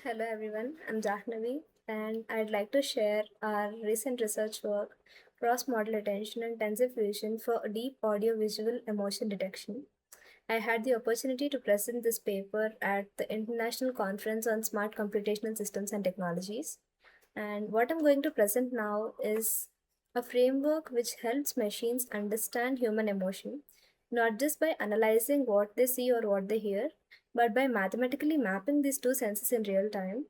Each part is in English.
Hello everyone, I'm Jahnavi and I'd like to share our recent research work, Cross-Modal Attention and Tensor Fusion for deep audio-visual emotion detection. I had the opportunity to present this paper at the International Conference on Smart Computational Systems and Technologies. And what I'm going to present now is a framework which helps machines understand human emotion, not just by analyzing what they see or what they hear, but by mathematically mapping these two senses in real time.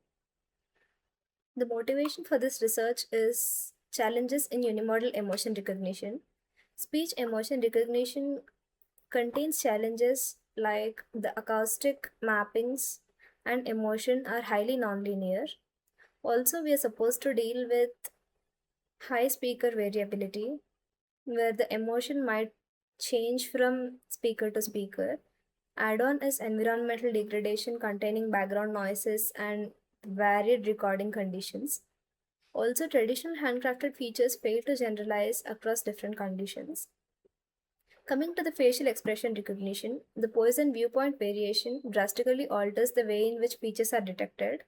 The motivation for this research is challenges in unimodal emotion recognition. Speech emotion recognition contains challenges like the acoustic mappings and emotion are highly nonlinear. Also, we are supposed to deal with high speaker variability, where the emotion might change from speaker to speaker. Add on is environmental degradation containing background noises and varied recording conditions. Also, traditional handcrafted features fail to generalize across different conditions. Coming to the facial expression recognition, the Poisson viewpoint variation drastically alters the way in which features are detected.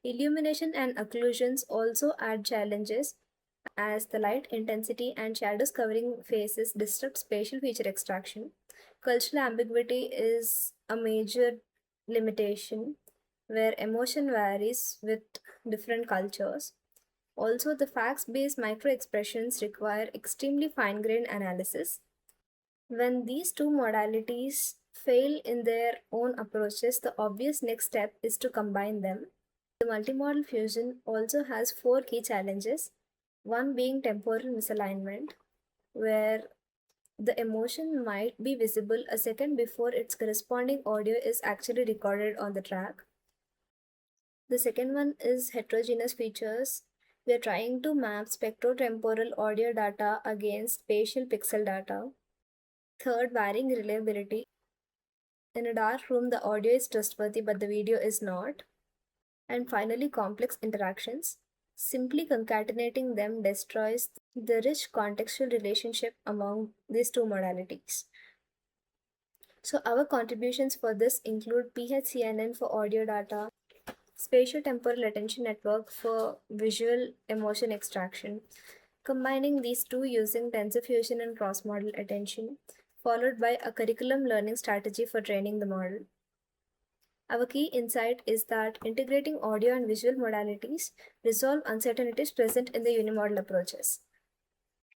Illumination and occlusions also add challenges as the light intensity and shadows covering faces disrupt spatial feature extraction. Cultural ambiguity is a major limitation where emotion varies with different cultures. Also, the facts based micro expressions require extremely fine grained analysis. When these two modalities fail in their own approaches, the obvious next step is to combine them. The multimodal fusion also has four key challenges, one being temporal misalignment, where the emotion might be visible a second before its corresponding audio is actually recorded on the track. The second one is heterogeneous features. We are trying to map spectrotemporal audio data against spatial pixel data. Third, varying reliability. In a dark room, the audio is trustworthy but the video is not. And finally, complex interactions. Simply concatenating them destroys the rich contextual relationship among these two modalities. So, our contributions for this include PHCNN for audio data, spatio-temporal attention network for visual emotion extraction, combining these two using tensor fusion and cross-modal attention, followed by a curriculum learning strategy for training the model. Our key insight is that integrating audio and visual modalities resolve uncertainties present in the unimodal approaches.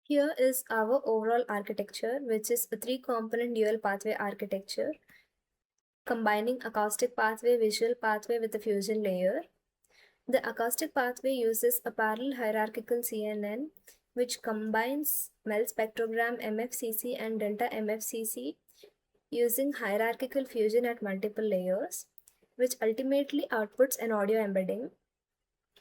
Here is our overall architecture, which is a three-component dual pathway architecture, combining acoustic pathway, visual pathway with a fusion layer. The acoustic pathway uses a parallel hierarchical CNN, which combines MEL spectrogram MFCC and delta MFCC using hierarchical fusion at multiple layers, which ultimately outputs an audio embedding.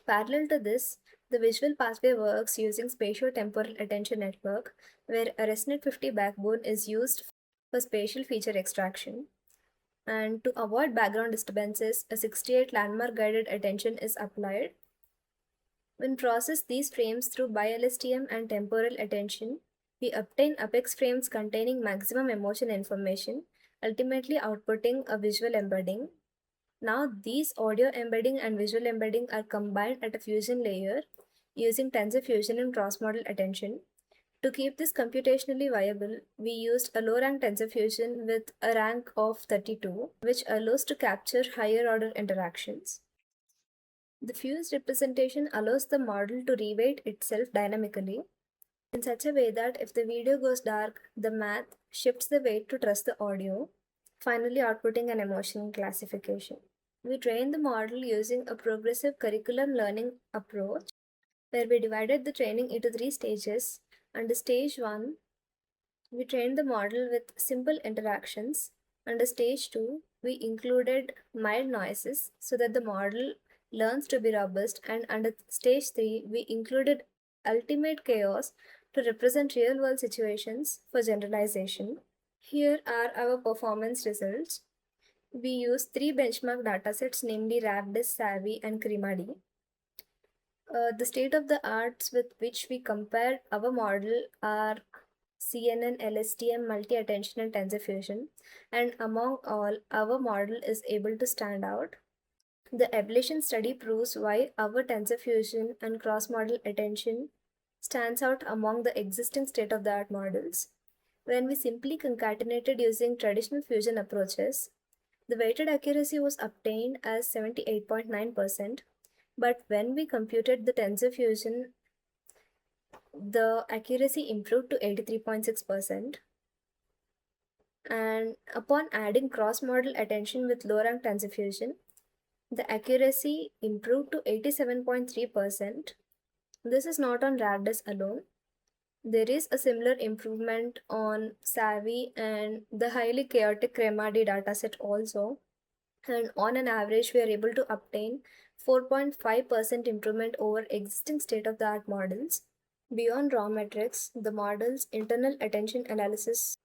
Parallel to this, the visual pathway works using spatio-temporal attention network, where a ResNet 50 backbone is used for spatial feature extraction. And to avoid background disturbances, a 68 landmark guided attention is applied. When process these frames through bi-LSTM and temporal attention, we obtain apex frames containing maximum emotion information, ultimately outputting a visual embedding. Now, these audio embedding and visual embedding are combined at a fusion layer using tensor fusion and cross-modal attention. To keep this computationally viable, we used a low-rank tensor fusion with a rank of 32, which allows to capture higher-order interactions. The fused representation allows the model to reweight itself dynamically in such a way that if the video goes dark, the math shifts the weight to trust the audio, finally outputting an emotion classification. We trained the model using a progressive curriculum learning approach where we divided the training into three stages. Under stage 1, we trained the model with simple interactions. Under stage 2, we included mild noises so that the model learns to be robust. And under stage 3, we included ultimate chaos to represent real world situations for generalization. Here are our performance results. We used three benchmark datasets, namely RAVDIS, SAVI, and CREMA-D. The state of the arts with which we compared our model are CNN, LSTM, multi-attention, and tensor fusion. And among all, our model is able to stand out. The ablation study proves why our tensor fusion and cross-modal attention stands out among the existing state-of-the-art models. When we simply concatenated using traditional fusion approaches, the weighted accuracy was obtained as 78.9%, but when we computed the tensor fusion, the accuracy improved to 83.6%. And upon adding cross-modal attention with low-rank tensor fusion, the accuracy improved to 87.3%. This is not on RAGDIS alone. There is a similar improvement on SAVI and the highly chaotic CREMA-D dataset also. And on an average, we are able to obtain 4.5% improvement over existing state-of-the-art models. Beyond raw metrics, the model's internal attention analysis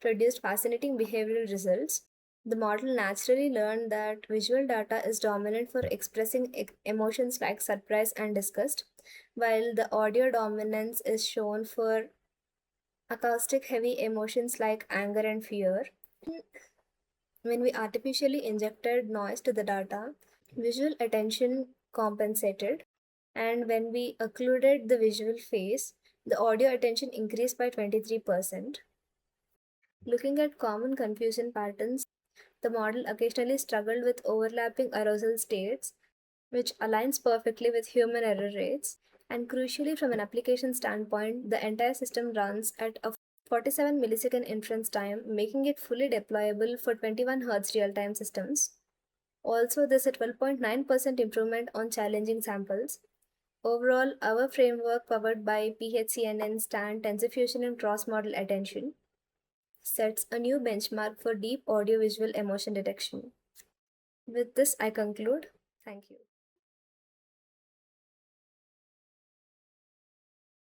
produced fascinating behavioral results. The model naturally learned that visual data is dominant for expressing emotions like surprise and disgust, while the audio dominance is shown for acoustic heavy emotions like anger and fear. When we artificially injected noise to the data, visual attention compensated, and when we occluded the visual phase, the audio attention increased by 23%. Looking at common confusion patterns, the model occasionally struggled with overlapping arousal states, which aligns perfectly with human error rates. And crucially, from an application standpoint, the entire system runs at a 47 millisecond inference time, making it fully deployable for 21 Hz real time systems. Also, there's a 12.9% improvement on challenging samples. Overall, our framework, powered by PHCNN, STAN, Tensor Fusion, and Cross Model Attention, sets a new benchmark for deep audiovisual emotion detection. With this, I conclude. Thank you.